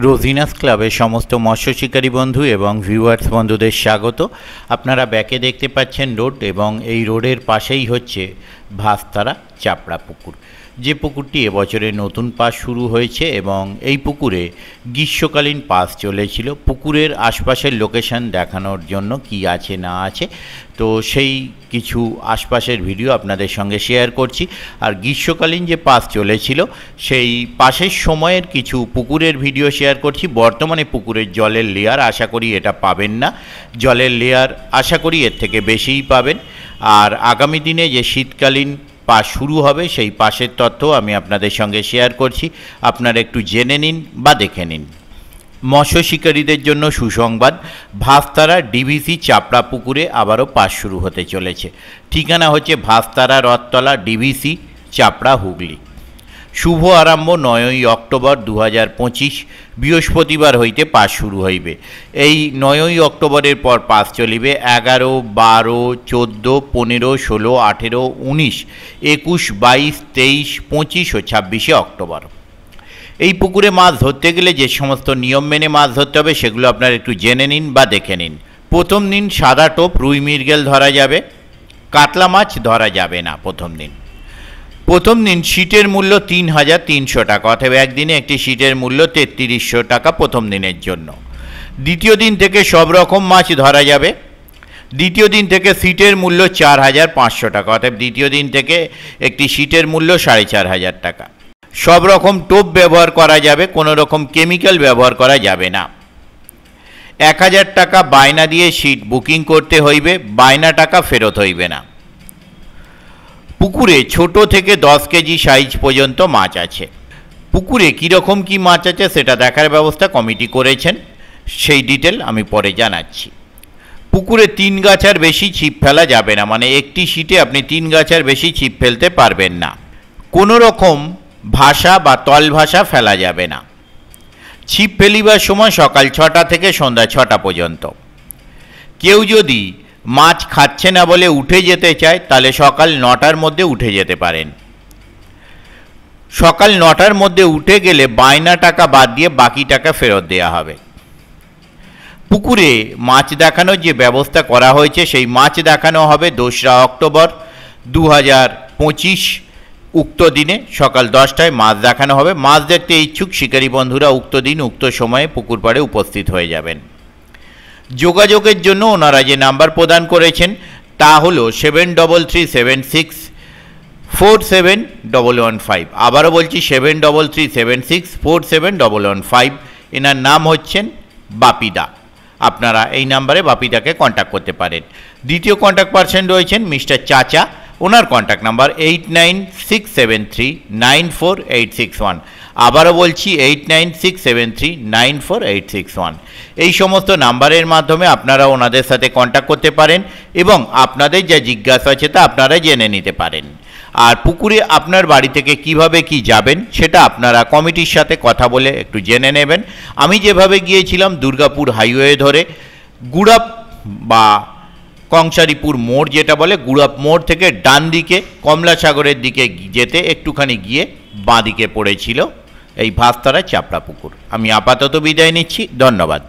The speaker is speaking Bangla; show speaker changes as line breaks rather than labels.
রোজিনাস ক্লাবের সমস্ত মৎস্য শিকারী বন্ধু এবং ভিউয়ার্স বন্ধুদের স্বাগত। আপনারা ব্যাকে দেখতে পাচ্ছেন রোড, এবং এই রোডের পাশেই হচ্ছে ভাস্তারা চাপড়া পুকুর, যে পুকুরটি এবছরে নতুন পাস শুরু হয়েছে এবং এই পুকুরে গ্রীষ্মকালীন পাস চলেছিল। পুকুরের আশপাশের লোকেশন দেখানোর জন্য কি আছে না আছে, তো সেই কিছু আশপাশের ভিডিও আপনাদের সঙ্গে শেয়ার করছি। আর গ্রীষ্মকালীন যে পাস চলেছিল সেই পাসের সময়ের কিছু পুকুরের ভিডিও শেয়ার করছি। বর্তমানে পুকুরের জলের লেয়ার আশা করি এটা পাবেন না, জলের লেয়ার আশা করি এর থেকে বেশিই পাবেন। আর আগামী দিনে যে শীতকালীন পাস শুরু হবে সেই পাসের তথ্য আমি আপনাদের সঙ্গে শেয়ার করছি, আপনারা একটু জেনে নিন বা দেখে নিন। মৎস্য শিকারীদের জন্য সুসংবাদ, ভাস্তারা ডিভিসি চাপড়া পুকুরে আবারও পাস শুরু হতে চলেছে। ঠিকানা হচ্ছে ভাস্তারা রথতলা, ডিভিসি, চাপড়া, হুগলি। শুভ আরম্ভ 9ই অক্টোবর 2025 বৃহস্পতিবার হইতে পাস শুরু হইবে। এই 9ই অক্টোবরের পর পাস চলিবে 11, 12, 14, 15, 16, 18, 19, 21, 22, 23, 25 ও 26শে অক্টোবর। এই পুকুরে মাছ ধরতে গেলে যে সমস্ত নিয়ম মেনে মাছ ধরতে হবে সেগুলো আপনারা একটু জেনে নিন বা দেখে নিন। প্রথম দিন সাদা টোপ, রুই, মৃগেল ধরা যাবে, কাতলা মাছ ধরা যাবে না। প্রথম দিন শীটের মূল্য 3300 টাকা, অথবা একদিনে একটি শীটের মূল্য 3300 টাকা প্রথম দিনের জন্য। দ্বিতীয় দিন থেকে সব রকম মাছ ধরা যাবে। দ্বিতীয় দিন থেকে শীটের মূল্য 4500 টাকা, অর্থাৎ দ্বিতীয় দিন থেকে একটি শীটের মূল্য 4500 টাকা। সব রকম টোপ ব্যবহার করা যাবে, কোনো রকম কেমিক্যাল ব্যবহার করা যাবে না। 1000 টাকা বায়না দিয়ে শীট বুকিং করতে হইবে, বায়না টাকা ফেরত হইবে না। পুকুরে ছোট থেকে 10 কেজি সাইজ পর্যন্ত মাছ আছে। পুকুরে কীরকম কী মাছ আছে সেটা দেখার ব্যবস্থা কমিটি করেছেন, সেই ডিটেল আমি পরে জানাচ্ছি। পুকুরে 3 গাছার বেশি ছিপ ফেলা যাবে না, মানে একটি শীটে আপনি 3 গাছার বেশি ছিপ ফেলতে পারবেন না। কোনো রকম ভাষা বা তল ভাষা ফেলা যাবে না। ছিপ ফেলিবার সময় সকাল 6টা থেকে সন্ধ্যা 6টা পর্যন্ত। কেউ যদি মাছ খাচ্ছে না বলে উঠে যেতে চায় তাহলে সকাল 9টার মধ্যে উঠে যেতে পারেন। সকাল 9টার মধ্যে উঠে গেলে বায়না টাকা বাদ দিয়ে বাকি টাকা ফেরত দেওয়া হবে। পুকুরে মাছ দেখানোর যে ব্যবস্থা করা হয়েছে সেই মাছ দেখানো হবে 2রা অক্টোবর 2025 উক্ত দিনে সকাল 10টায় মাছ দেখানো হবে। মাছ দেখতে ইচ্ছুক শিকারী বন্ধুরা উক্ত দিন উক্ত সময়ে পুকুর পাড়ে উপস্থিত হয়ে যাবেন। যোগাযোগের জন্য ওনারা যে নাম্বার প্রদান করেছেন তা হলো 7337647115। আবারও বলছি 7337647115। এনার নাম হচ্ছেন বাপিদা। আপনারা এই নাম্বারে বাপিদাকে কন্ট্যাক্ট করতে পারেন। দ্বিতীয় কন্ট্যাক্ট পারসন রয়েছেন মিস্টার চাচা, ওনার কন্ট্যাক্ট নাম্বার 8967394861। আবারও বলছি 8967394861। এই সমস্ত নাম্বারের মাধ্যমে আপনারা ওনাদের সাথে কন্ট্যাক্ট করতে পারেন এবং আপনাদের যা জিজ্ঞাসা আছে তা আপনারা জেনে নিতে পারেন। আর পুকুরে আপনার বাড়ি থেকে কিভাবে কি যাবেন সেটা আপনারা কমিটির সাথে কথা বলে একটু জেনে নেবেন। আমি যেভাবে গিয়েছিলাম দুর্গাপুর হাইওয়ে ধরে গুড়াপ বা কংসারীপুর মোড় যেটা বলে, গুড়াপ মোড় থেকে ডান দিকে কমলাসাগরের দিকে যেতে একটুখানি গিয়ে বাঁ দিকে পড়েছিল এই ভাস্তারা চাপড়া পুকুর। আমি আপাতত বিদায় নিচ্ছি, ধন্যবাদ।